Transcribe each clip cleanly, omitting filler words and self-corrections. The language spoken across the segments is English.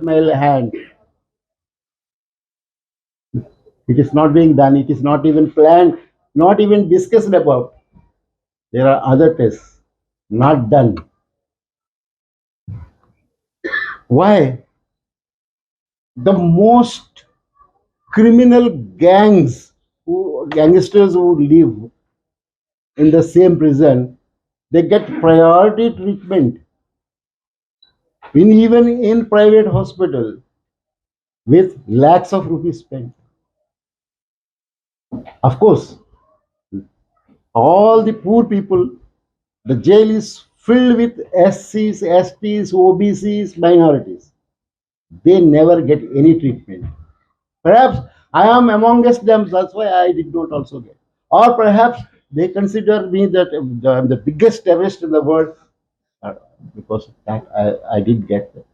male hand. It is not being done. It is not even planned, not even discussed about. There are other tests not done. Why? The most criminal gangsters who live in the same prison, they get priority treatment even in private hospital with lakhs of rupees spent. Of course, all the poor people, the jail is filled with SCs, STs, OBCs, minorities. They never get any treatment. Perhaps I am amongst them, that's why I did not also get. Or perhaps they consider me that I'm the biggest terrorist in the world uh, because of that I did get that.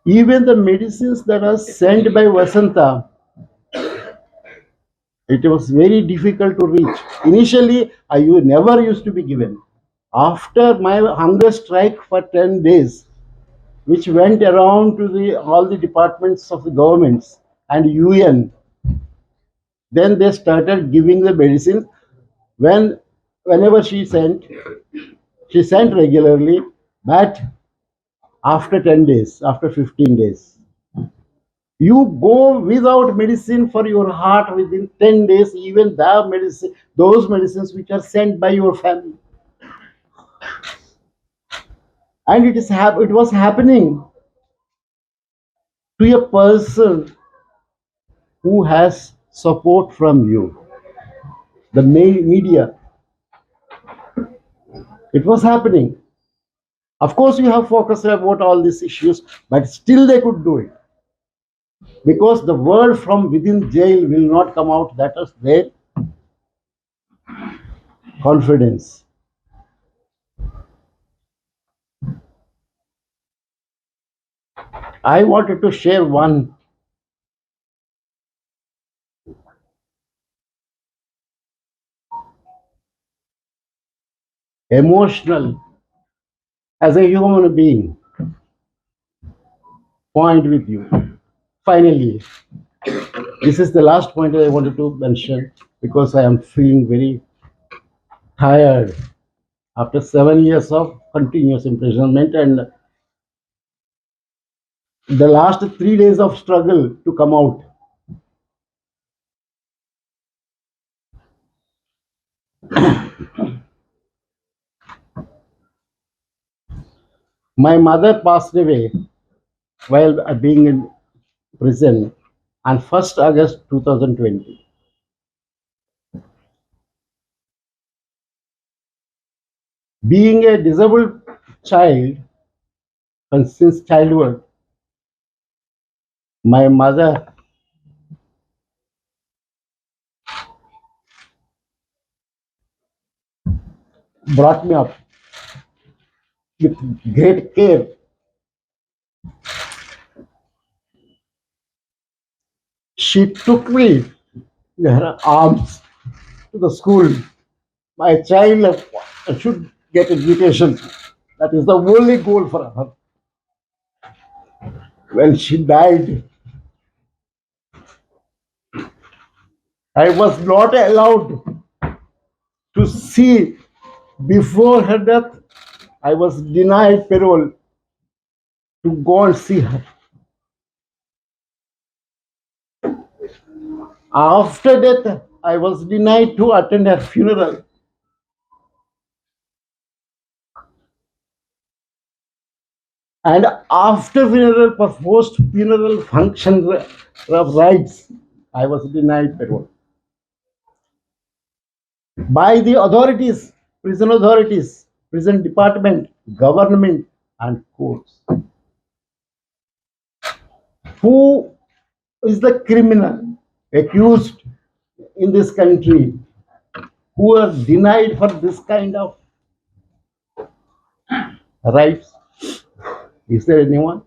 Even the medicines that are sent by Vasanta, it was very difficult to reach. Initially, never used to be given. After my hunger strike for 10 days, which went around to all the departments of the governments and UN, then they started giving the medicine. Whenever she sent regularly, but after 10 days, after 15 days, you go without medicine for your heart within 10 days, even those medicines which are sent by your family. And it was happening to a person who has support from you, the media. It was happening. Of course, you have focused about all these issues, but still they could do it because the word from within jail will not come out. That is their confidence. I wanted to share one emotional, as a human being, point with you. Finally, this is the last point that I wanted to mention because I am feeling very tired after 7 years of continuous imprisonment and the last 3 days of struggle to come out. My mother passed away while being in prison on 1st August 2020. Being a disabled child, and since childhood, my mother brought me up with great care. She took me in her arms to the school. My child should get education. That is the only goal for her. When she died, I was not allowed to see before her death. I was denied parole to go and see her. After death, I was denied to attend her funeral. And after funeral, for post funeral function rites, I was denied parole by the authorities, prison department, government, and courts. Who is the criminal accused in this country who are denied for this kind of rights? Is there anyone?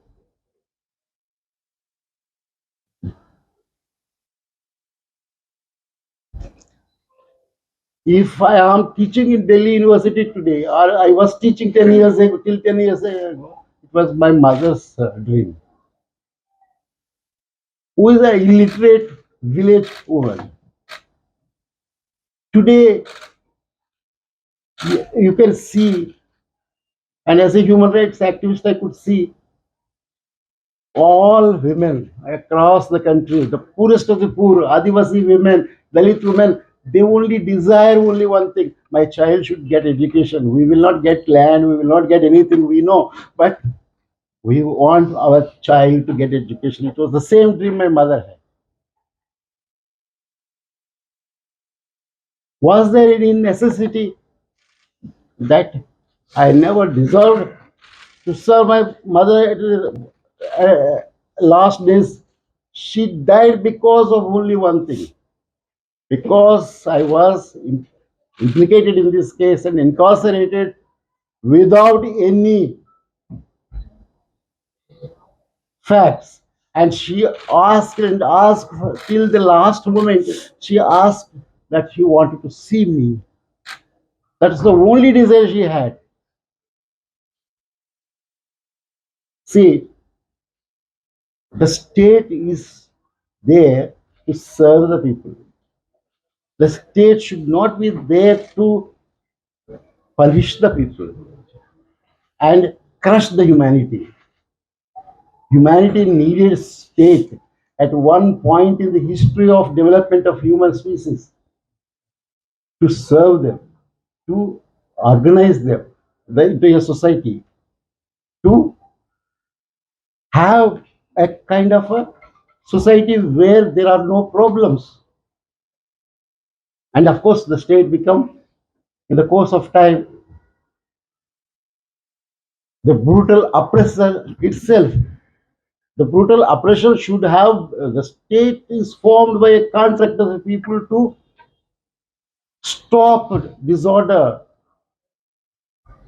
If I am teaching in Delhi University today, or I was teaching 10 years ago, till 10 years ago, It was my mother's dream, who is an illiterate village woman. Today, you can see, and as a human rights activist, I could see all women across the country, the poorest of the poor, Adivasi women, Dalit women, they only desire only one thing: my child should get education. We will not get land, we will not get anything, we know, but we want our child to get education. It was the same dream my mother had. Was there any necessity that I never deserved to serve my mother at the last days? She died because of only one thing. Because I was implicated in this case and incarcerated without any facts. And she asked and asked till the last moment. She asked that she wanted to see me. That's the only desire she had. See, the state is there to serve the people. The state should not be there to punish the people and crush the humanity. Humanity needed state at one point in the history of development of human species to serve them, to organize them into a society, to have a kind of a society where there are no problems. And of course, the state become, in the course of time, the brutal oppressor itself. The brutal oppression should have, the state is formed by a contract of the people to stop disorder,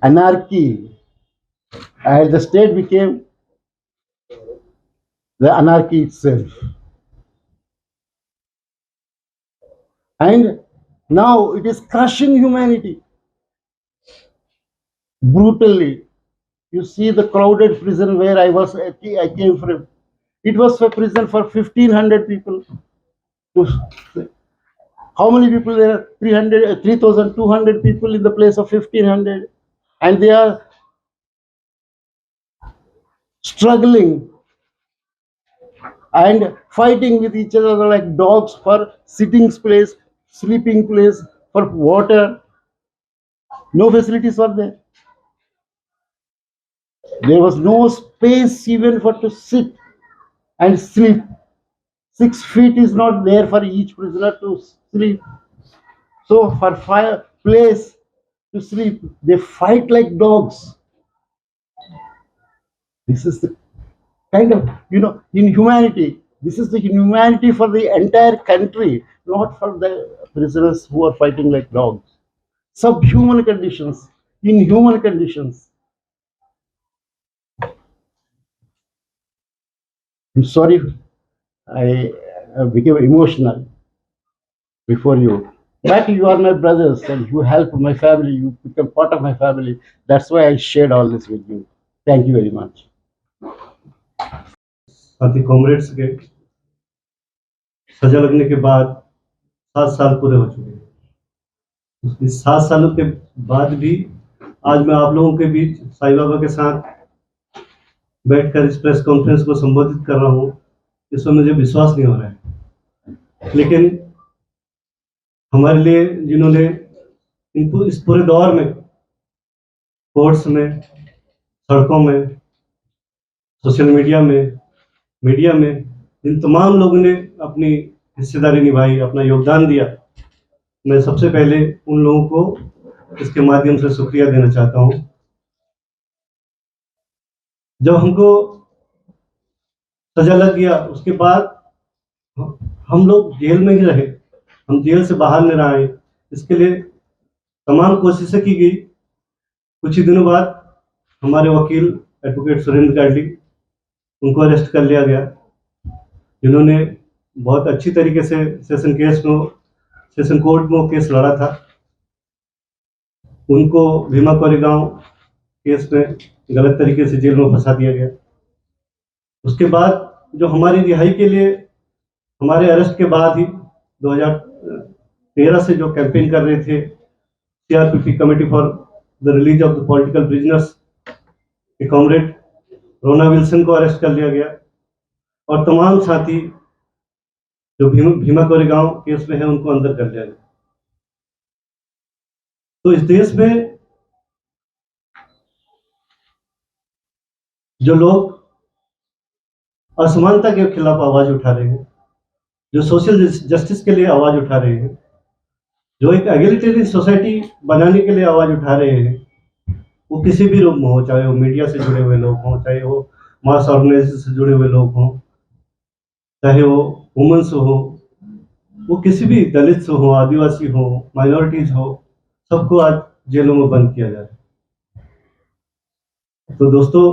anarchy, and the state became the anarchy itself. And now it is crushing humanity brutally. You see the crowded prison where I came from. It was a prison for 1,500 people. How many people there? 300, 3,200 people in the place of 1,500. And they are struggling and fighting with each other like dogs for sitting place, sleeping place, for water. No facilities were there. There was no space even for to sit and sleep. 6 feet is not there for each prisoner to sleep. So for fire place to sleep, they fight like dogs. This is the kind of, inhumanity. This is the inhumanity for the entire country, not for the prisoners who are fighting like dogs. Subhuman conditions, inhuman conditions. I'm sorry, I became emotional before you. But you are my brothers and you help my family, you become part of my family. That's why I shared all this with you. Thank you very much. साथी comrades के सजा लगने के बाद 7 साल पूरे हो चुके हैं। इस 7 सालों के बाद भी आज मैं आप लोगों के बीच साईं बाबा के साथ बैठकर इस प्रेस कॉन्फ्रेंस को संबोधित कर रहा हूँ, इसमें मुझे विश्वास नहीं हो रहा है। लेकिन हमारे लिए जिन्होंने इस पूरे दौर में कोर्ट्स में, सड़कों में, सोशल मीडिया में इन तमाम लोगों ने अपनी हिस्सेदारी निभाई, अपना योगदान दिया, मैं सबसे पहले उन लोगों को इसके माध्यम से शुक्रिया देना चाहता हूं। जब हमको सजा लग गया उसके बाद हम लोग जेल में ही रहे, हम जेल से बाहर नहीं आए। इसके लिए तमाम कोशिशें की गई। कुछ ही दिनों बाद हमारे वकील एडवोकेट सुरेंद्र गार्डी, उनको अरेस्ट कर लिया गया, जिन्होंने बहुत अच्छी तरीके से सेशन कोर्ट में केस लड़ा था। उनको भीमा कोरेगांव केस में गलत तरीके से जेल में फंसा दिया गया। उसके बाद जो हमारी रिहाई के लिए हमारे अरेस्ट के बाद ही 2013 से जो कैंपेन कर रहे थे CRPP committee for the release of the political prisoners के कॉमरेड रोना विल्सन को अरेस्ट कर लिया गया और तमाम साथी जो भीमा कोरेगांव केस में है उनको अंदर कर लिया गया। तो इस देश में जो लोग असमानता के खिलाफ आवाज उठा रहे हैं, जो सोशल जस्टिस के लिए आवाज उठा रहे हैं, जो एक एगलिटेरियन सोसाइटी बनाने के लिए आवाज उठा रहे हैं, वो किसी भी रूप में हो, चाहे वो मीडिया से जुड़े हुए लोग हों, चाहे वो मास ऑर्गेनाइजेशन से जुड़े हुए लोग हों, चाहे वो वुमेन्स हो, वो किसी भी दलित हो, आदिवासी हो, माइनॉरिटीज हो, सबको आज जेलों में बंद किया जा रहा है। तो दोस्तों,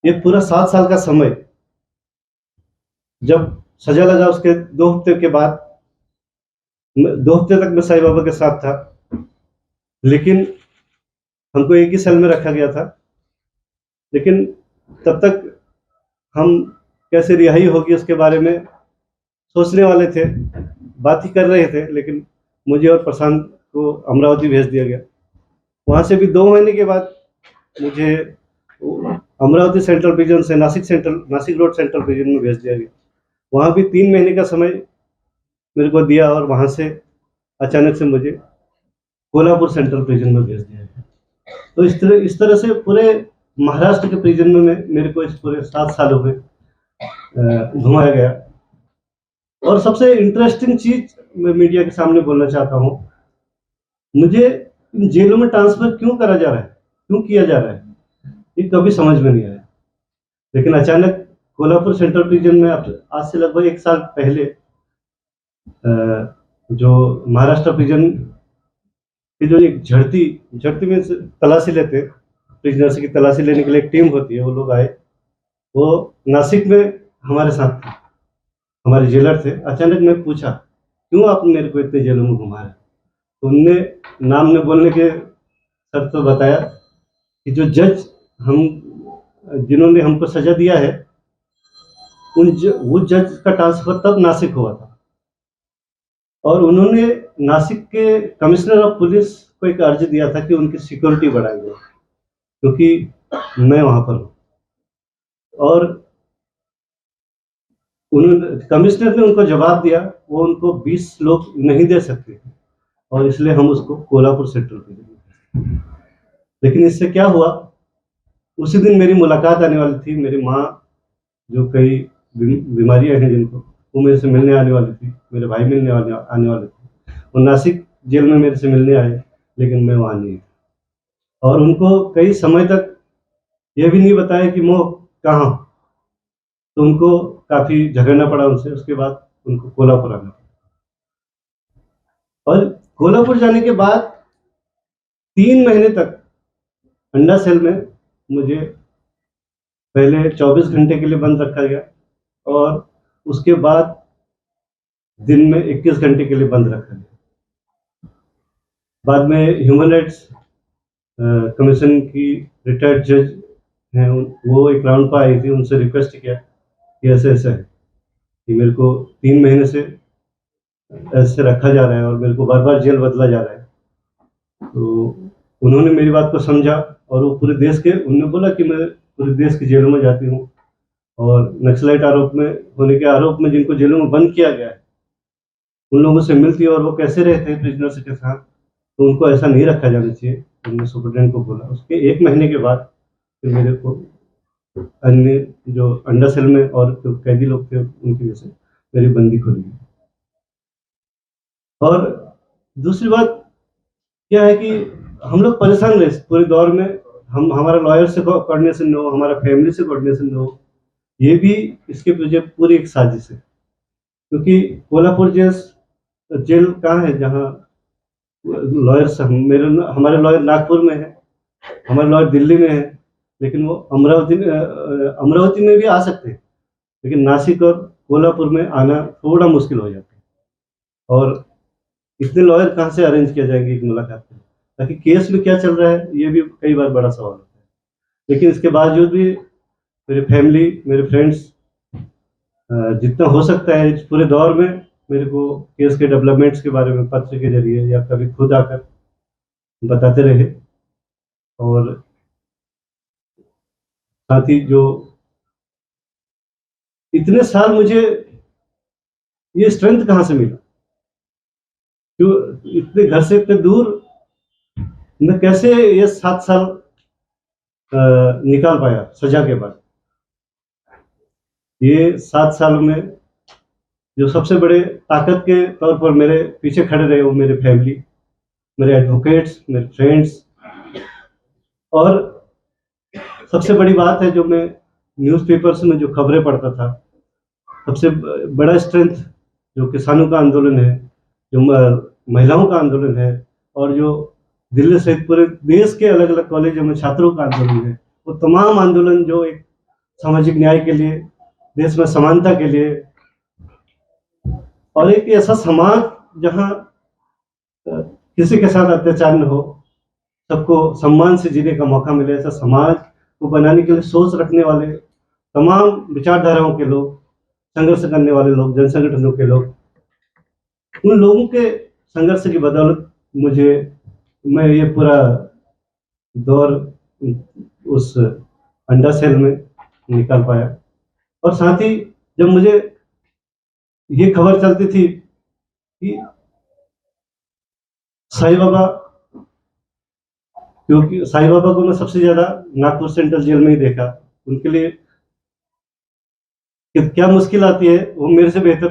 ये पूरा 7 साल का समय, जब सजा लगा उसके 2 हफ्ते के बाद, 2 हफ्ते तक मैं साईं बाबा के साथ था, लेकिन हमको एक ही सेल में रखा गया था। लेकिन तब तक हम कैसे रिहाई होगी उसके बारे में सोचने वाले थे, बात ही कर रहे थे, लेकिन मुझे और प्रशांत को अमरावती भेज दिया गया। वहाँ से भी 2 महीने के बाद मुझे अमरावती सेंट्रल प्रिजन से नासिक रोड सेंट्रल प्रिजन में भेज दिया गया। वहाँ भी 3 महीने का समय मेरे को दिया और वहाँ से अचानक से मुझे कोल्हापुर सेंट्रल प्रिजन में भेज दिया गया। तो इस तरह से पूरे महाराष्ट्र के प्रिजन में मेरे को इस पूरे 7 सालों में घुमाया गया। और सबसे इंटरेस्टिंग चीज मैं मीडिया के सामने बोलना चाहता हूँ, मुझे इन जेलों में ट्रांसफर क्यों करा जा रहा है, क्यों किया जा रहा है, ये कभी समझ में नहीं आया। लेकिन अचानक कोल्हापुर सेंट्रल प्रिजन में आज से लगभग 1 साल पहले जो महाराष्ट्र प्रिजन की जो एक झड़ती में तलाशी लेते, प्रिजनर्स की तलाशी लेने के लिए एक टीम होती है, वो लोग आए, वो नासिक में हमारे साथ थे, हमारे जेलर थे। अचानक मैं पूछा, क्यों आप मेरे को इतने जेलों में घुमा रहे? तो उनने नाम न बोलने के शर्त पर बताया कि जो जज जिन्होंने हमको सजा दिया है, वो जज का ट्रांसफर तब नासिक हुआ था और उन्होंने नासिक के कमिश्नर ऑफ पुलिस को एक अर्जी दिया था कि उनकी सिक्योरिटी बढ़ाई जाए, क्योंकि मैं वहां पर हूँ। और उन्होंने कमिश्नर ने उनको जवाब दिया, वो उनको 20 लोग नहीं दे सकते और इसलिए हम उसको कोल्हापुर सेंट्रल भेजेंगे। लेकिन इससे क्या हुआ, उसी दिन मेरी मुलाकात आने वाली थी। मेरी माँ, जो कई बीमारियां हैं जिनको, वो मेरे से मिलने आने वाली थी, मेरे भाई आने वाले थे। वो नासिक जेल में मेरे से मिलने आए, लेकिन मैं वहाँ नहीं था और उनको कई समय तक ये भी नहीं बताया कि मैं कहाँ हूँ। तो उनको काफी झगड़ना पड़ा उनसे। उसके बाद उनको कोल्हापुर आना पड़ा और कोल्हापुर जाने के बाद 3 महीने तक अंडा सेल में मुझे पहले 24 घंटे के लिए बंद रखा गया और उसके बाद दिन में 21 घंटे के लिए बंद रखा गया। बाद में ह्यूमन राइट्स कमीशन की रिटायर्ड जज हैं, वो एक राउंड पर आई थी, उनसे रिक्वेस्ट किया कि ऐसे ऐसा है कि मेरे को 3 महीने से ऐसे रखा जा रहा है और मेरे को बार बार जेल बदला जा रहा है। तो उन्होंने मेरी बात को समझा और वो उन्होंने बोला कि मैं पूरे देश की जेलों में जाती हूँ और नक्सलाइट होने के आरोप में जिनको जेलों में बंद किया गया है, उन लोगों से मिलती है और वो कैसे रहते हैं प्रिजनर्स के साथ, तो उनको ऐसा नहीं रखा जाना चाहिए। उन्होंने सुप्रीटेंडेंट को बोला। उसके 1 महीने के बाद फिर मेरे को अन्य जो अंडा सेल में और जो कैदी लोग थे उनकी वजह से मेरी बंदी खुल गई। और दूसरी बात क्या है कि हम लोग परेशान रहे पूरे दौर में। हमारा लॉयर से कोऑर्डिनेशन हो, हमारा फैमिली से कोऑर्डिनेशन हो, ये भी इसके पीछे पूरी एक साजिश है। क्योंकि कोल्हापुर जेल कहाँ है जहाँ लॉयर्स, हमारे लॉयर नागपुर में है, हमारे लॉयर दिल्ली में है, लेकिन वो अमरावती में भी आ सकते हैं, लेकिन नासिक और कोल्हापुर में आना थोड़ा मुश्किल हो जाता है। और इतने लॉयर कहाँ से अरेंज किया जाएगा एक मुलाकात में? ताकि केस में क्या चल रहा है ये भी कई बार बड़ा सवाल होता है। लेकिन इसके बावजूद भी मेरी फैमिली, मेरे फ्रेंड्स जितना हो सकता है इस पूरे दौर में मेरे को केस के डेवलपमेंट्स के बारे में पत्र के जरिए या कभी खुद आकर बताते रहे। और साथ ही जो इतने साल मुझे ये स्ट्रेंथ कहाँ से मिला, क्यों इतने घर से इतने दूर मैं कैसे ये 7 साल निकाल पाया सजा के बाद। ये 7 सालों में जो सबसे बड़े ताकत के तौर पर मेरे पीछे खड़े रहे वो मेरे फैमिली, मेरे एडवोकेट्स, मेरे फ्रेंड्स। और सबसे बड़ी बात है जो मैं न्यूज़पेपर्स में जो खबरें पढ़ता था, सबसे बड़ा स्ट्रेंथ जो किसानों का आंदोलन है, जो महिलाओं का आंदोलन है, और जो दिल्ली सहित पूरे देश के अलग अलग कॉलेजों में छात्रों का आंदोलन है, वो तमाम आंदोलन जो एक सामाजिक न्याय के लिए, देश में समानता के लिए, और एक ऐसा समाज जहाँ किसी के साथ अत्याचार न हो, सबको सम्मान से जीने का मौका मिले, ऐसा समाज को बनाने के लिए सोच रखने वाले तमाम विचारधाराओं के लोग, संघर्ष करने वाले लोग, जन संगठनों के लोग, उन लोगों के संघर्ष की बदौलत मुझे मैं ये पूरा दौर उस अंडा सेल में निकाल पाया। और साथ ही जब मुझे ये खबर चलती थी कि साईं बाबा, क्योंकि साईं बाबा को मैं सबसे ज्यादा नागपुर सेंट्रल जेल में ही देखा, उनके लिए कि क्या मुश्किल आती है वो मेरे से बेहतर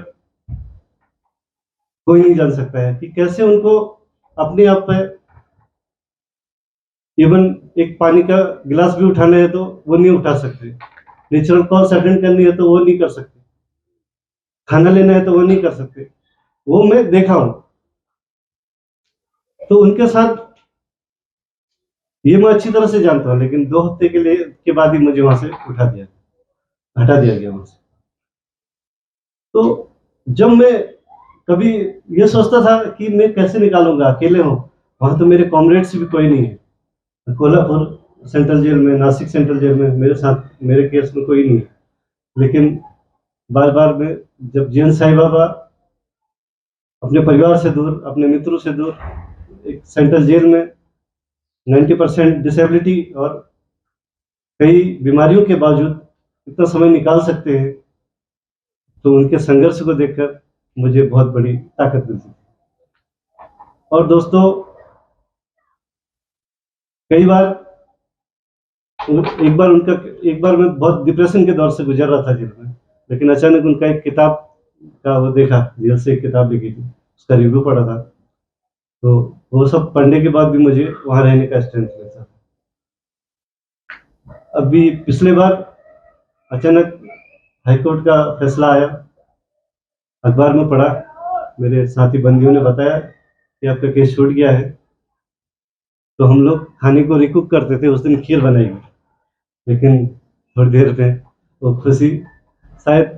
कोई नहीं जान सकता है, कि कैसे उनको अपने आप पे इवन एक पानी का गिलास भी उठाना है तो वो नहीं उठा सकते, नेचुरल कॉल्स अटेंड करनी है तो वो नहीं कर सकते, खाना लेना है तो वो नहीं कर सकते। वो मैं देखा हूं, तो उनके साथ ये मैं अच्छी तरह से जानता हूं, लेकिन 2 हफ्ते के लिए के बाद ही मुझे वहां से हटा दिया गया वहां से। तो जब मैं कभी ये सोचता था कि मैं कैसे निकालूंगा, अकेले हूँ, वहां तो मेरे कॉमरेड्स भी कोई नहीं है, कोल्हापुर सेंट्रल जेल में, नासिक सेंट्रल जेल में मेरे साथ मेरे केस में कोई नहीं है। लेकिन बार बार मैं जब जैन साईं बाबा अपने परिवार से दूर, अपने मित्रों से दूर, एक सेंट्रल जेल में 90% डिसेबिलिटी और कई बीमारियों के बावजूद इतना समय निकाल सकते हैं, तो उनके संघर्ष को देखकर मुझे बहुत बड़ी ताकत मिलती है। और दोस्तों, कई बार एक बार मैं बहुत डिप्रेशन के दौर से गुजर रहा था जेल में, लेकिन अचानक उनका एक किताब का वो देखा, जेल से एक किताब लिखी थी, उसका रिव्यू पढ़ा था, तो वो सब पढ़ने के बाद भी मुझे वहां रहने का स्ट्रेंथ मिलता। अभी पिछले बार अचानक हाईकोर्ट का फैसला आया, अखबार में पढ़ा, मेरे साथी बंदियों ने बताया कि आपका केस छूट गया है। तो हम लोग खाने को रिकुक करते थे, उस दिन खीर बनाई हुई, लेकिन थोड़ी देर में वो खुशी शायद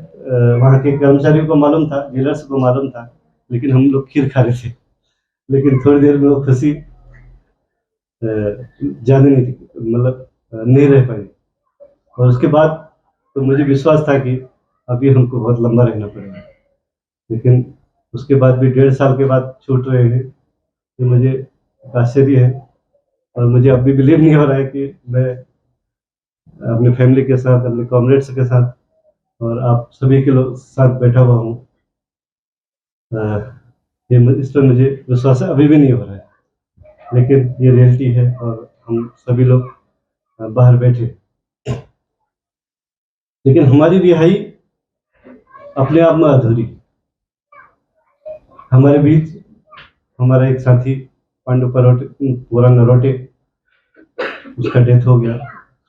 वहाँ के कर्मचारियों को मालूम था, जेलर्स को मालूम था, लेकिन हम लोग खीर खा रहे थे, लेकिन थोड़ी देर में वो खुशी जाने नहीं थी, मतलब नहीं रह पाई। और उसके बाद तो मुझे विश्वास था कि अभी हमको बहुत लंबा रहना पड़ेगा, लेकिन उसके बाद भी 1.5 साल के बाद छूट रहे हैं, ये मुझे आश्चर्य है। और मुझे अब भी बिलीव नहीं हो रहा है कि मैं अपनी फैमिली के साथ, अपने कॉमरेड्स के साथ और आप सभी के लोग साथ बैठा हुआ हूँ। इस पर मुझे विश्वास अभी भी नहीं हो रहा है, लेकिन ये रियलिटी है और हम सभी लोग बाहर बैठे। लेकिन हमारी रिहाई अपने आप में अधूरी। हमारे बीच हमारा एक साथी पांडु पूरा नरोटे, उसका डेथ हो गया,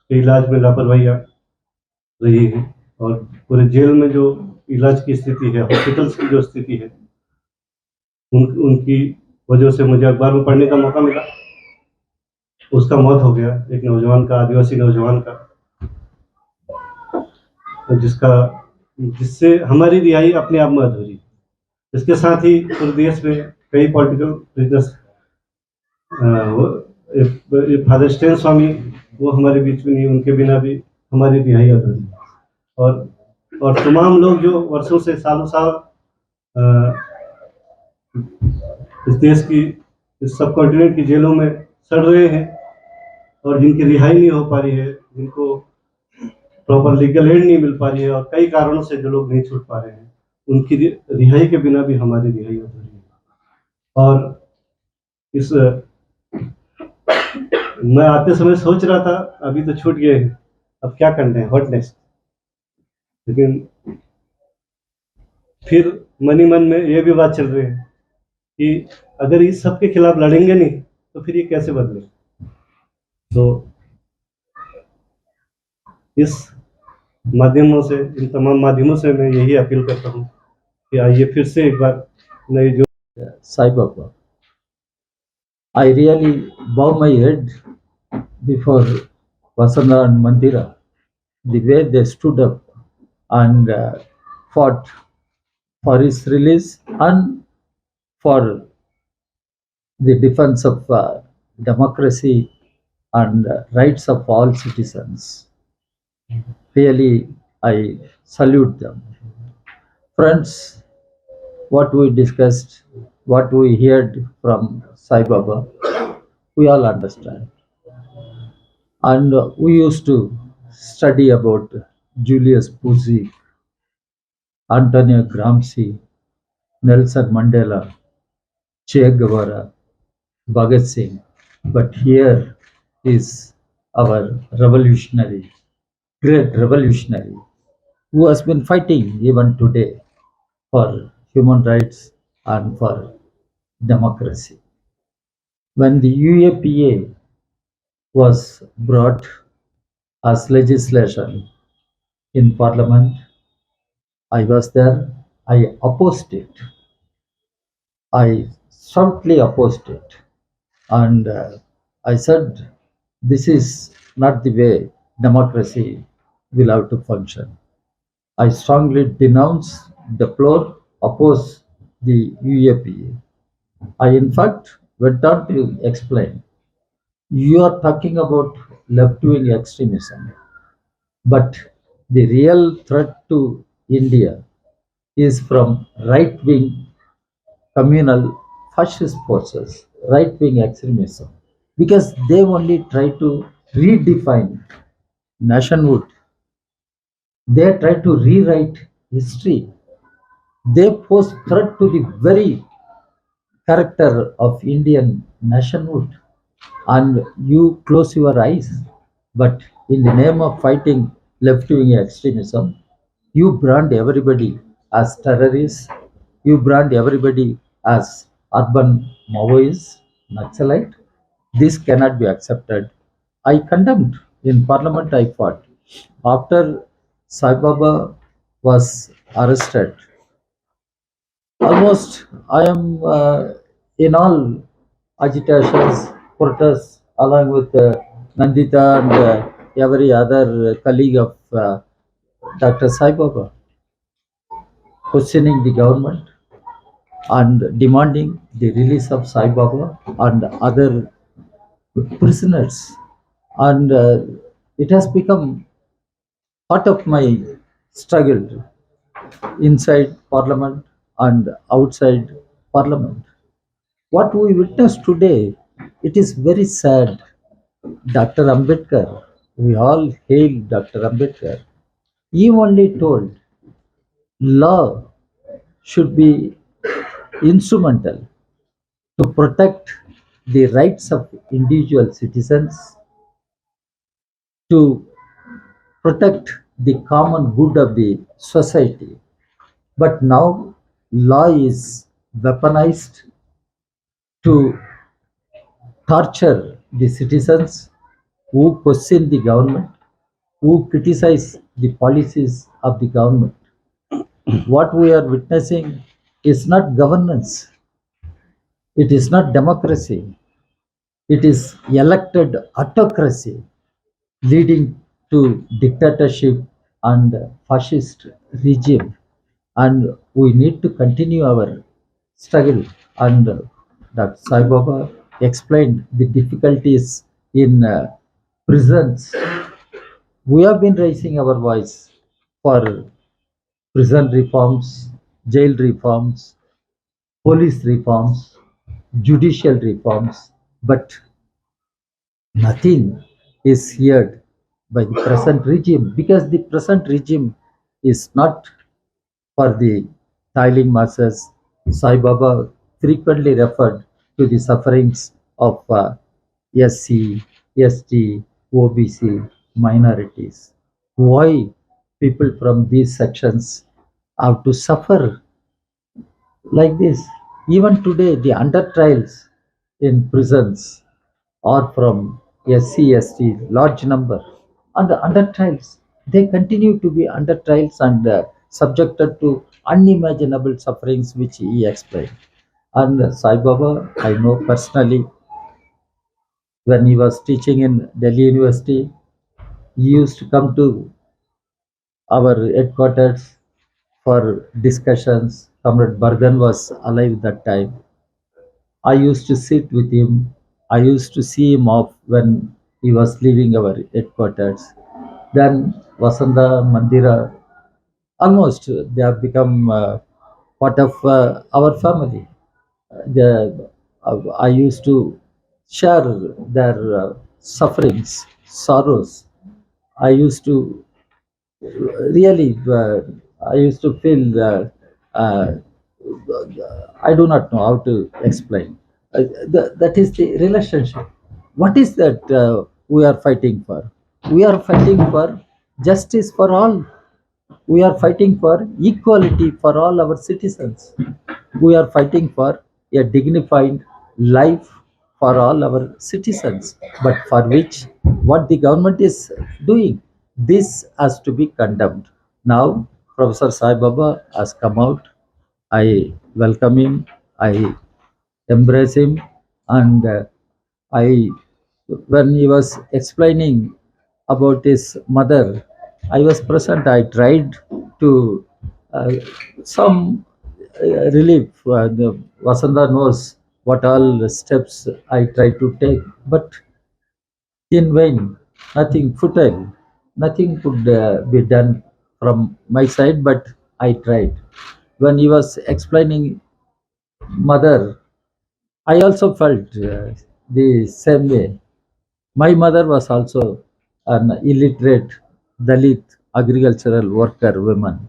इलाज में लापरवाही रही है, और पूरे जेल में जो इलाज की स्थिति है, हॉस्पिटल्स की जो स्थिति है, उनकी वजह से मुझे अखबार में पढ़ने का मौका मिला, उसका मौत हो गया, एक नौजवान का, आदिवासी नौजवान का, जिससे हमारी रिहाई अपने आप में अधूरी। इसके साथ ही पूरे देश में कई पॉलिटिकल प्रिजनर्स ये फादर स्टेन स्वामी, वो हमारे बीच में नहीं, उनके बिना भी हमारी रिहाई अधूरी है। और और तमाम लोग जो वर्षों से सालों साल अ, इस देश की, इस सब कॉन्टिनेंट की जेलों में सड़ रहे हैं और जिनकी रिहाई नहीं हो पा रही है, जिनको प्रॉपर लीगल एड नहीं मिल पा रही है, और कई कारणों से जो लोग नहीं छूट पा रहे हैं, उनकी रिहाई के बिना भी हमारी रिहाई अधूरी है। और इस मैं आते समय सोच रहा था अभी तो छूट गए हैं, अब क्या करना है, व्हाट नेक्स्ट। लेकिन फिर मन ही मन में ये भी बात चल रही है कि अगर इस सब के खिलाफ लड़ेंगे नहीं तो फिर ये कैसे बदले। तो इस माध्यमों से, इन तमाम माध्यमों से मैं यही अपील करता हूँ कि आइए फिर से एक बार नई जो Saibaba. I really bow my head before Vasana and Mandira, the way they stood up and fought for his release and for the defense of democracy and rights of all citizens. Really, I salute them. Friends, what we discussed, what we heard from Sai Baba, we all understand. And we used to study about Julius Puzi, Antonio Gramsci, Nelson Mandela, Che Guevara, Bhagat Singh. But here is our revolutionary, great revolutionary, who has been fighting even today for human rights and for democracy. When the UAPA was brought as legislation in Parliament, I was there. I opposed it. I stoutly opposed it. And I said, this is not the way democracy will have to function. I strongly denounce, deplore, oppose the UAPA. I, in fact, went on to explain. You are talking about left wing extremism, but the real threat to India is from right wing communal fascist forces, right wing extremism, because they only try to redefine nationhood. They try to rewrite history. They pose threat to the very character of Indian nationhood. And you close your eyes. But in the name of fighting left wing extremism, you brand everybody as terrorists, you brand everybody as urban Maoists, Naxalite. This cannot be accepted. I condemned in Parliament, I fought. After Saibaba was arrested, almost I am in all agitations, protests, along with Nandita and every other colleague of Dr. Sai Baba, questioning the government and demanding the release of Sai Baba and other prisoners. And it has become part of my struggle inside Parliament and outside Parliament. What we witness today, it is very sad. Dr. Ambedkar, we all hail Dr. Ambedkar. He only told law should be instrumental to protect the rights of individual citizens, to protect the common good of the society. But now law is weaponized to torture the citizens who question the government, who criticize the policies of the government. What we are witnessing is not governance, it is not democracy, it is elected autocracy leading to dictatorship and fascist regime. And we need to continue our struggle. And Dr. Sai Baba explained the difficulties in prisons. We have been raising our voice for prison reforms, jail reforms, police reforms, judicial reforms, but nothing is heard by the present regime, because the present regime is not for the tiling masses. Saibaba frequently referred to the sufferings of SC, ST, OBC minorities. Why people from these sections have to suffer like this? Even today, the under trials in prisons are from SC, ST, large number. And the under trials, they continue to be under trials and subjected to unimaginable sufferings, which he explained. And Sai Baba, I know personally, when he was teaching in Delhi University, he used to come to our headquarters for discussions. Comrade Bardhan was alive that time. I used to sit with him. I used to see him off when he was leaving our headquarters. Then Vasanta Mandira, almost they have become part of our family. I used to share their sufferings, sorrows. I used to really, I used to feel, I do not know how to explain. That is the relationship. What is that we are fighting for? We are fighting for justice for all. We are fighting for equality for all our citizens. We are fighting for a dignified life for all our citizens, but for which what the government is doing, this has to be condemned. Now, Professor Sai Baba has come out. I welcome him. I embrace him, and I, when he was explaining about his mother, I was present. I tried to uh, some relief. The Vasanta knows what all steps I try to take, but in vain, nothing futile, nothing could be done from my side. But I tried. When he was explaining mother, I also felt the same way. My mother was also an illiterate Dalit agricultural worker woman,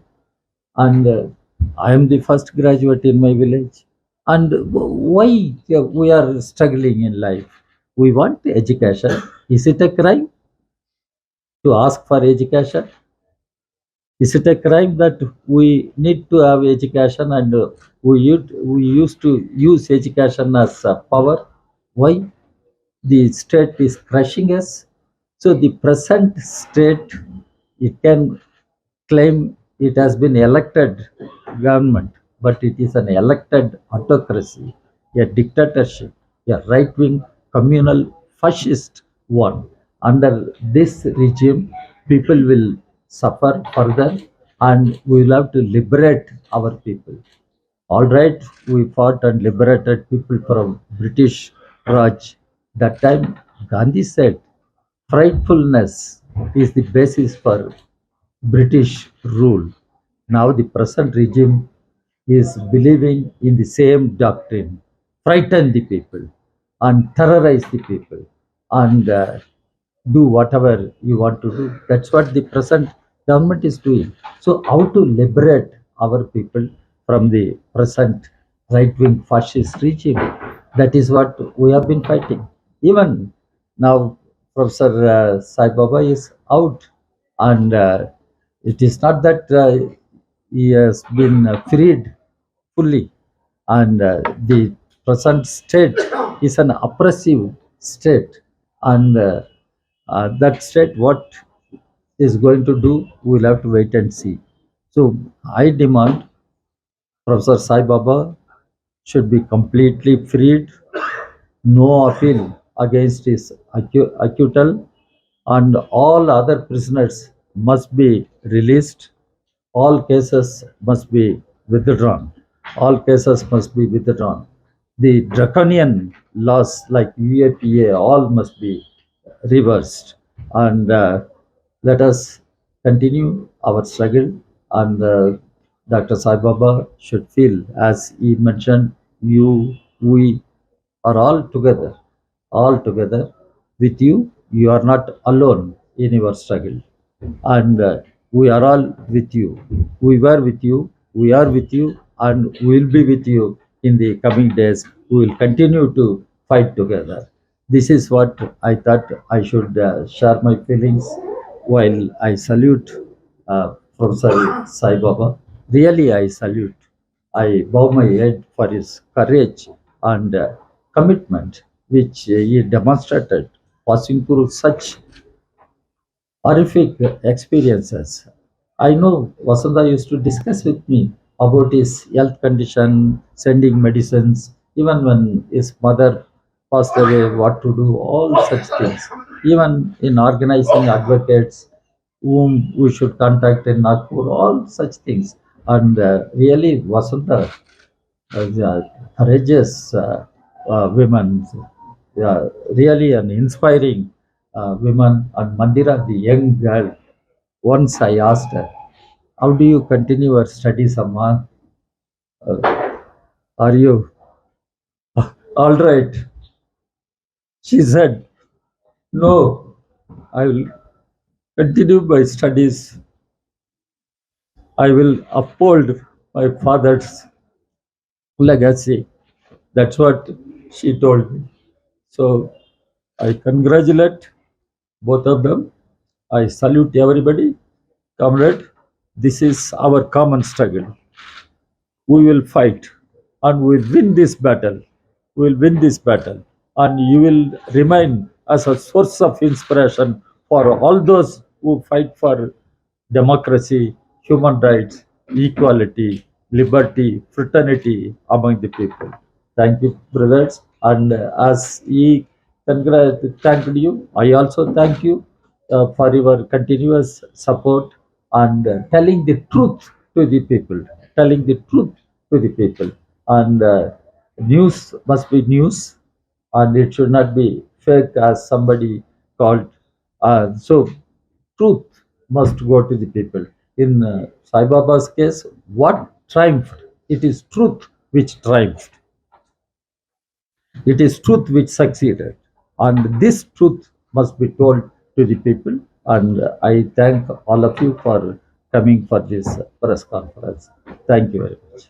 and I am the first graduate in my village. And why we are struggling in life? We want education. Is it a crime to ask for education? Is it a crime that we need to have education, and we used to use education as power? Why? The state is crushing us. So the present state, it can claim it has been elected government, but it is an elected autocracy, a dictatorship, a right-wing communal fascist one. Under this regime, people will suffer further, and we will have to liberate our people. All right, we fought and liberated people from British Raj. That time, Gandhi said, frightfulness is the basis for British rule. Now, the present regime is believing in the same doctrine, frighten the people and terrorize the people, and do whatever you want to do. That's what the present government is doing. So, how to liberate our people from the present right wing fascist regime? That is what we have been fighting. Even now, Professor Saibaba is out, and it is not that he has been freed fully, and the present state is an oppressive state, and that state, what is going to do, we'll have to wait and see. So I demand Professor Sai Baba should be completely freed, no appeal against his acquittal, and all other prisoners must be released. All cases must be withdrawn. All cases must be withdrawn. the draconian laws like UAPA all must be reversed, and let us continue our struggle. And Dr. Saibaba should feel, as he mentioned, we are all together with you. You are not alone in your struggle, and we are all with you. We were with you, we are with you, and we will be with you in the coming days. We will continue to fight together. This is what I thought I should share my feelings while I salute Professor Sai Baba. Really, I salute. I bow my head for his courage and commitment, which he demonstrated passing through such horrific experiences. I know Vasudha used to discuss with me about his health condition, sending medicines, even when his mother passed away, what to do, all such things. Even in organizing advocates whom we should contact in Nagpur, all such things. And really, Vasudha courageous women, really an inspiring woman. And Mandira, the young girl, once I asked her, "How do you continue your studies, Amma? Are you all right?" She said, "No, I will continue my studies. I will uphold my father's legacy." That's what she told me. So I congratulate both of them. I salute everybody. Comrade, this is our common struggle. We will fight and we will win this battle. We will win this battle. And you will remain as a source of inspiration for all those who fight for democracy, human rights, equality, liberty, fraternity among the people. Thank you, brothers. And as he thanked you, I also thank you for your continuous support and telling the truth to the people, telling the truth to the people. And news must be news, and it should not be fake, as somebody called. So truth must go to the people. In Sai Baba's case, what triumphed? It is truth which triumphed. It is truth which succeeded. And this truth must be told to the people. And I thank all of you for coming for this press conference. Thank you very much.